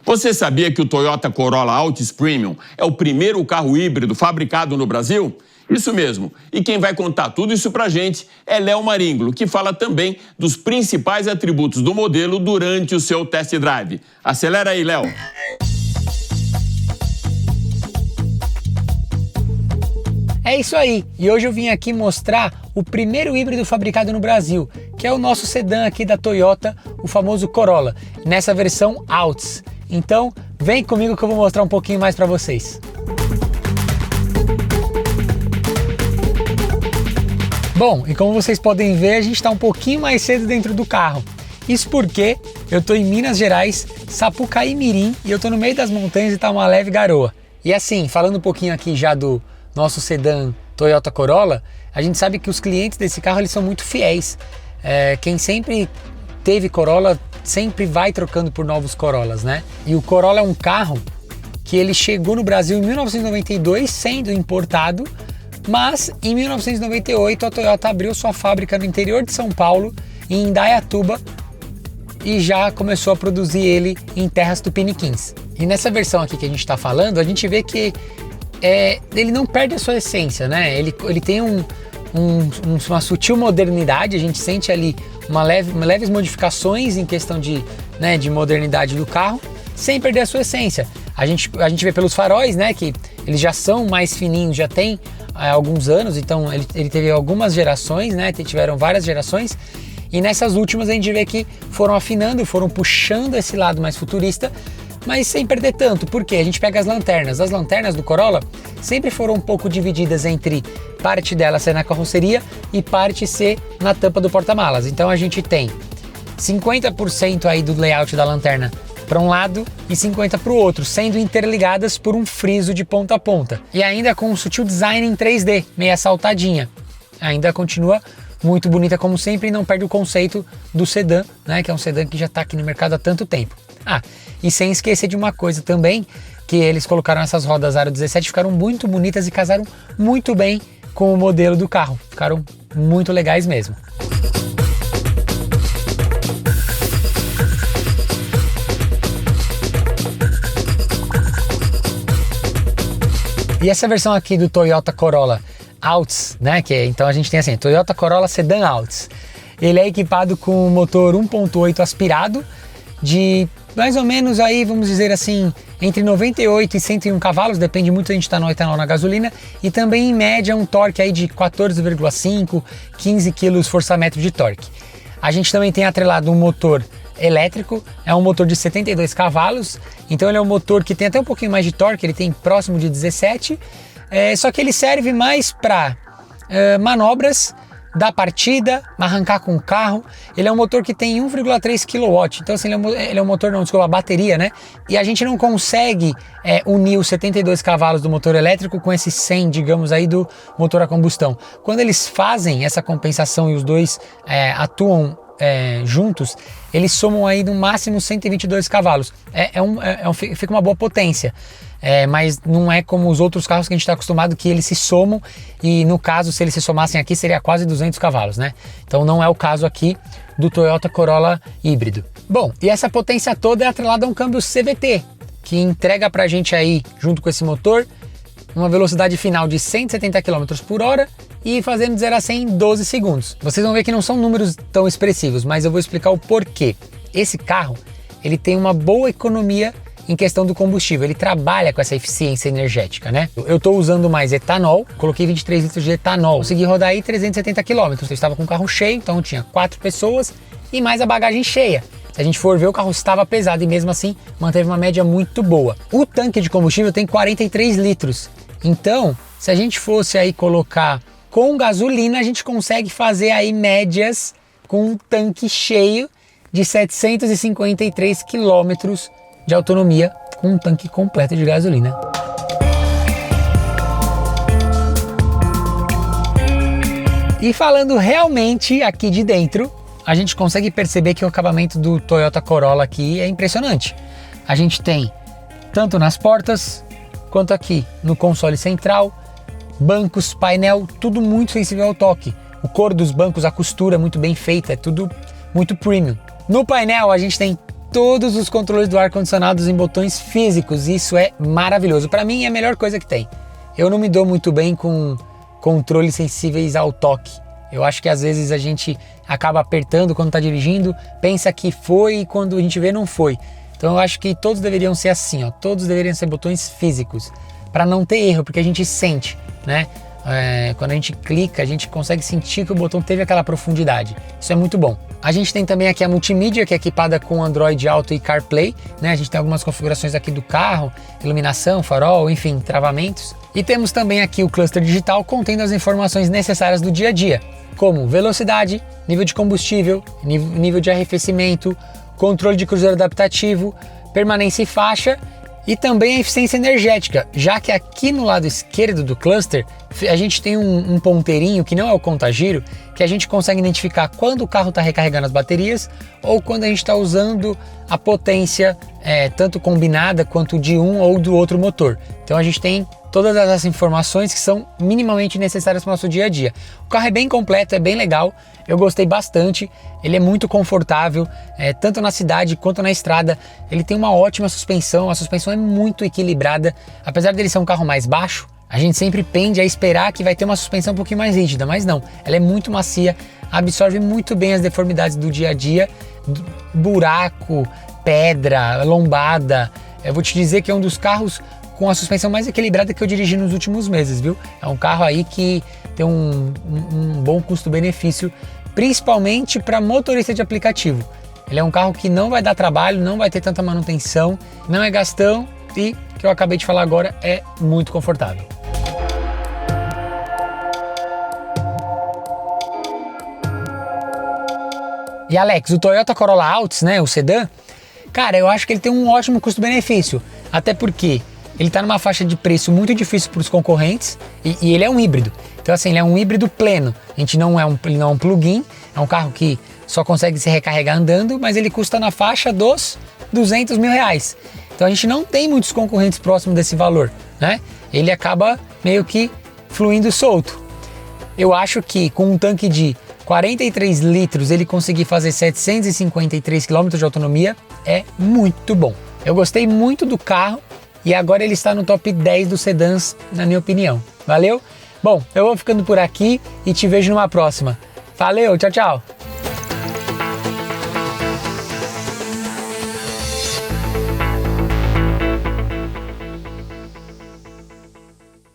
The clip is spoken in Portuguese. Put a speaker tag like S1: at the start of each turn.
S1: Você sabia que o Toyota Corolla Altis Premium é o primeiro carro híbrido fabricado no Brasil? Isso mesmo. E quem vai contar tudo isso pra gente é Léo Maringlo, que fala também dos principais atributos do modelo durante o seu test drive. Acelera aí, Léo.
S2: É isso aí, e hoje eu vim aqui mostrar o primeiro híbrido fabricado no Brasil, que é o nosso sedã aqui da Toyota, o famoso Corolla, nessa versão Altis. Então, vem comigo que eu vou mostrar um pouquinho mais para vocês. Bom, e como vocês podem ver, a gente está um pouquinho mais cedo dentro do carro. Isso porque eu estou em Minas Gerais, Sapucaí Mirim, e eu estou no meio das montanhas e está uma leve garoa. E assim, falando um pouquinho aqui já do nosso sedã Toyota Corolla, a gente sabe que os clientes desse carro eles são muito fiéis. Quem sempre teve Corolla sempre vai trocando por novos Corollas, né? E o Corolla é um carro que ele chegou no Brasil em 1992 sendo importado, mas em 1998 a Toyota abriu sua fábrica no interior de São Paulo, em Indaiatuba, e já começou a produzir ele em terras tupiniquins. E nessa versão aqui que a gente está falando, a gente vê que ele não perde a sua essência, né? Ele tem uma sutil modernidade, a gente sente ali leves modificações em questão de modernidade do carro, sem perder a sua essência. A gente vê pelos faróis, né, que eles já são mais fininhos, já tem alguns anos, então ele teve algumas gerações, né, tiveram várias gerações, e nessas últimas a gente vê que foram afinando, foram puxando esse lado mais futurista, mas sem perder tanto, porque a gente pega as lanternas do Corolla sempre foram um pouco divididas entre parte dela ser na carroceria e parte ser na tampa do porta-malas. Então a gente tem 50% aí do layout da lanterna para um lado e 50% para o outro, sendo interligadas por um friso de ponta a ponta. E ainda com um sutil design em 3D, meio saltadinha. Ainda continua muito bonita como sempre e não perde o conceito do sedã, né, que é um sedã que já está aqui no mercado há tanto tempo. E sem esquecer de uma coisa também, que eles colocaram essas rodas Aro 17, ficaram muito bonitas e casaram muito bem com o modelo do carro. Ficaram muito legais mesmo. E essa versão aqui do Toyota Corolla Altis, né, então a gente tem assim, Toyota Corolla Sedan Altis. Ele é equipado com um motor 1.8 aspirado de mais ou menos aí, vamos dizer assim, entre 98 e 101 cavalos, depende muito se a gente está no etanol ou na gasolina, e também em média um torque aí de 14,5, 15 kgfm de torque. A gente também tem atrelado um motor elétrico, é um motor de 72 cavalos, então ele é um motor que tem até um pouquinho mais de torque, ele tem próximo de 17, só que ele serve mais para manobras da partida, arrancar com o carro. Ele é um motor que tem 1,3 kW, então assim, ele é um motor, a bateria, né? E a gente não consegue unir os 72 cavalos do motor elétrico com esse 100, digamos aí, do motor a combustão. Quando eles fazem essa compensação e os dois atuam juntos, eles somam aí no máximo 122 cavalos. Fica uma boa potência. Mas não é como os outros carros que a gente está acostumado, que eles se somam, e no caso, se eles se somassem aqui, seria quase 200 cavalos, né? Então não é o caso aqui do Toyota Corolla híbrido. Bom, e essa potência toda é atrelada a um câmbio CVT, que entrega pra gente aí, junto com esse motor, uma velocidade final de 170 km por hora e fazendo de 0 a 100 em 12 segundos. Vocês vão ver que não são números tão expressivos, mas eu vou explicar o porquê. Esse carro, ele tem uma boa economia em questão do combustível, ele trabalha com essa eficiência energética, né? Eu estou usando mais etanol, coloquei 23 litros de etanol, consegui rodar aí 370 km. Eu estava com o carro cheio, então tinha 4 pessoas e mais a bagagem cheia. Se a gente for ver, o carro estava pesado e mesmo assim manteve uma média muito boa. O tanque de combustível tem 43 litros, então se a gente fosse aí colocar com gasolina, a gente consegue fazer aí médias com um tanque cheio de 753 quilômetros de autonomia com um tanque completo de gasolina. E falando realmente aqui de dentro, a gente consegue perceber que o acabamento do Toyota Corolla aqui é impressionante. A gente tem tanto nas portas quanto aqui no console central, bancos, painel, tudo muito sensível ao toque. O couro dos bancos, a costura é muito bem feita, é tudo muito premium. No painel a gente tem todos os controles do ar-condicionado em botões físicos. Isso é maravilhoso. Para mim é a melhor coisa que tem. Eu não me dou muito bem com controles sensíveis ao toque. Eu acho que às vezes a gente acaba apertando quando está dirigindo, pensa que foi e quando a gente vê não foi. Então eu acho que todos deveriam ser assim, ó. Todos deveriam ser botões físicos, para não ter erro, porque a gente sente, né? Quando a gente clica, a gente consegue sentir que o botão teve aquela profundidade. Isso é muito bom. A gente tem também aqui a multimídia, que é equipada com Android Auto e CarPlay, né? A gente tem algumas configurações aqui do carro, iluminação, farol, enfim, travamentos. E temos também aqui o cluster digital contendo as informações necessárias do dia a dia, como velocidade, nível de combustível, nível de arrefecimento, controle de cruzeiro adaptativo, permanência e faixa, e também a eficiência energética, já que aqui no lado esquerdo do cluster a gente tem um ponteirinho que não é o contagiro, que a gente consegue identificar quando o carro está recarregando as baterias ou quando a gente está usando a potência tanto combinada quanto de um ou do outro motor. Então a gente tem todas essas informações que são minimamente necessárias para o nosso dia a dia. O carro é bem completo, é bem legal, eu gostei bastante, ele é muito confortável, tanto na cidade quanto na estrada. Ele tem uma ótima suspensão, a suspensão é muito equilibrada, apesar dele ser um carro mais baixo, a gente sempre pende a esperar que vai ter uma suspensão um pouquinho mais rígida, mas não, ela é muito macia, absorve muito bem as deformidades do dia a dia, buraco, pedra, lombada. Eu vou te dizer que é um dos carros com a suspensão mais equilibrada que eu dirigi nos últimos meses, viu? É um carro aí que tem um bom custo-benefício, principalmente para motorista de aplicativo. Ele é um carro que não vai dar trabalho, não vai ter tanta manutenção, não é gastão e, que eu acabei de falar agora, é muito confortável. E Alex, o Toyota Corolla Altis, né, o sedã, cara, eu acho que ele tem um ótimo custo-benefício, até porque ele está numa faixa de preço muito difícil para os concorrentes e ele é um híbrido. Então assim, ele é um híbrido pleno. Ele não é um plug-in, é um carro que só consegue se recarregar andando, mas ele custa na faixa dos R$200 mil. Então a gente não tem muitos concorrentes próximos desse valor, né? Ele acaba meio que fluindo solto. Eu acho que com um tanque de 43 litros ele conseguir fazer 753 km de autonomia é muito bom. Eu gostei muito do carro e agora ele está no top 10 dos sedãs, na minha opinião. Valeu? Bom, eu vou ficando por aqui e te vejo numa próxima. Valeu, tchau, tchau!